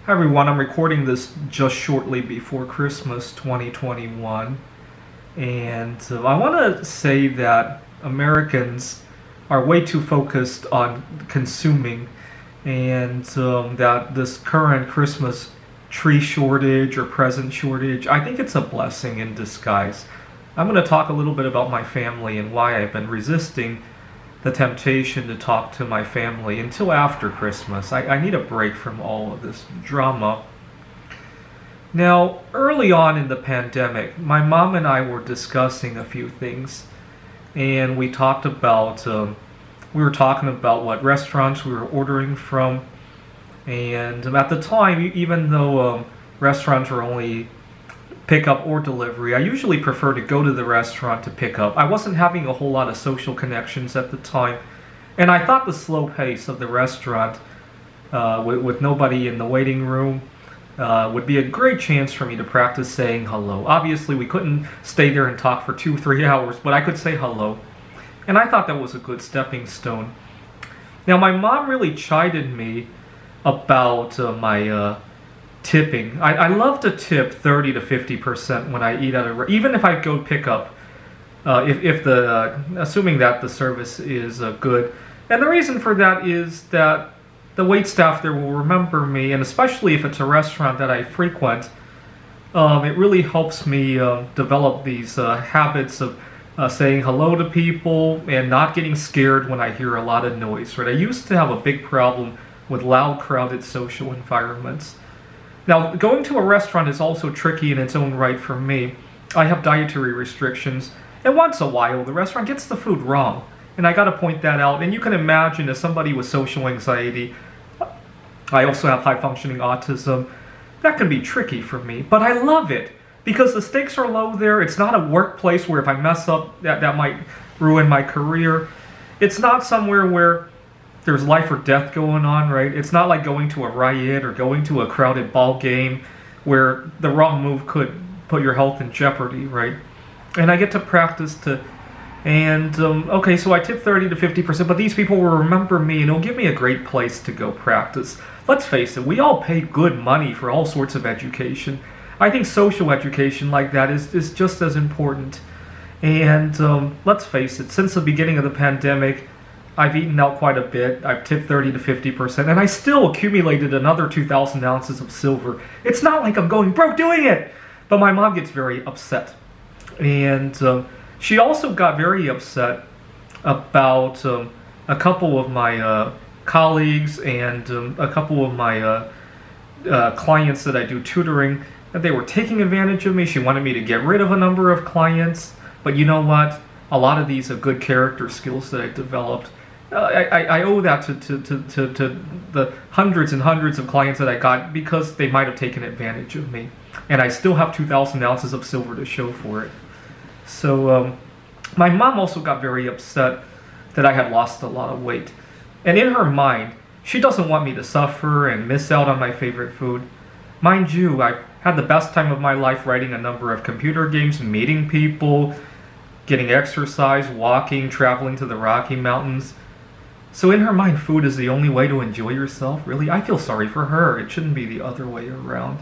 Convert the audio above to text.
Hi everyone, I'm recording this just shortly before Christmas 2021, and I want to say that Americans are way too focused on consuming, and that this current Christmas tree shortage or present shortage, I think it's a blessing in disguise. I'm going to talk a little bit about my family and why I've been resisting the temptation to talk to my family until after Christmas. I need a break from all of this drama. Now, early on in the pandemic, my mom and I were discussing a few things, and we talked about, we were talking about what restaurants we were ordering from, and at the time, even though restaurants were only pickup or delivery, I usually prefer to go to the restaurant to pick up. I wasn't having a whole lot of social connections at the time, and I thought the slow pace of the restaurant with nobody in the waiting room would be a great chance for me to practice saying hello. Obviously, we couldn't stay there and talk for 2-3 hours, but I could say hello, and I thought that was a good stepping stone. Now, my mom really chided me about my tipping. I love to tip 30 to 50% when I eat at a even if I go pick up, if the assuming that the service is good. And the reason for that is that the wait staff there will remember me, and especially if it's a restaurant that I frequent, it really helps me develop these habits of saying hello to people and not getting scared when I hear a lot of noise. Right? I used to have a big problem with loud, crowded social environments. Now, going to a restaurant is also tricky in its own right for me. I have dietary restrictions, and once a while, the restaurant gets the food wrong. And I gotta point that out. And you can imagine, as somebody with social anxiety, I also have high-functioning autism, that can be tricky for me. But I love it, because the stakes are low there. It's not a workplace where if I mess up, that might ruin my career. It's not somewhere where there's life or death going on, right? It's not like going to a riot or going to a crowded ball game where the wrong move could put your health in jeopardy, right? And I get to practice okay, so I tip 30 to 50%, but these people will remember me and it'll give me a great place to go practice. Let's face it, we all pay good money for all sorts of education. I think social education like that is just as important. And let's face it, since the beginning of the pandemic, I've eaten out quite a bit. I've tipped 30 to 50%, and I still accumulated another 2,000 ounces of silver. It's not like I'm going broke doing it, but my mom gets very upset. And she also got very upset about a couple of my colleagues and a couple of my clients that I do tutoring, that they were taking advantage of me. She wanted me to get rid of a number of clients, but you know what? A lot of these are good character skills that I developed. I owe that to the hundreds and hundreds of clients that I got because they might have taken advantage of me. And I still have 2,000 ounces of silver to show for it. So my mom also got very upset that I had lost a lot of weight. And in her mind, she doesn't want me to suffer and miss out on my favorite food. Mind you, I've had the best time of my life writing a number of computer games, meeting people, getting exercise, walking, traveling to the Rocky Mountains. So in her mind, food is the only way to enjoy yourself? Really? I feel sorry for her. It shouldn't be the other way around.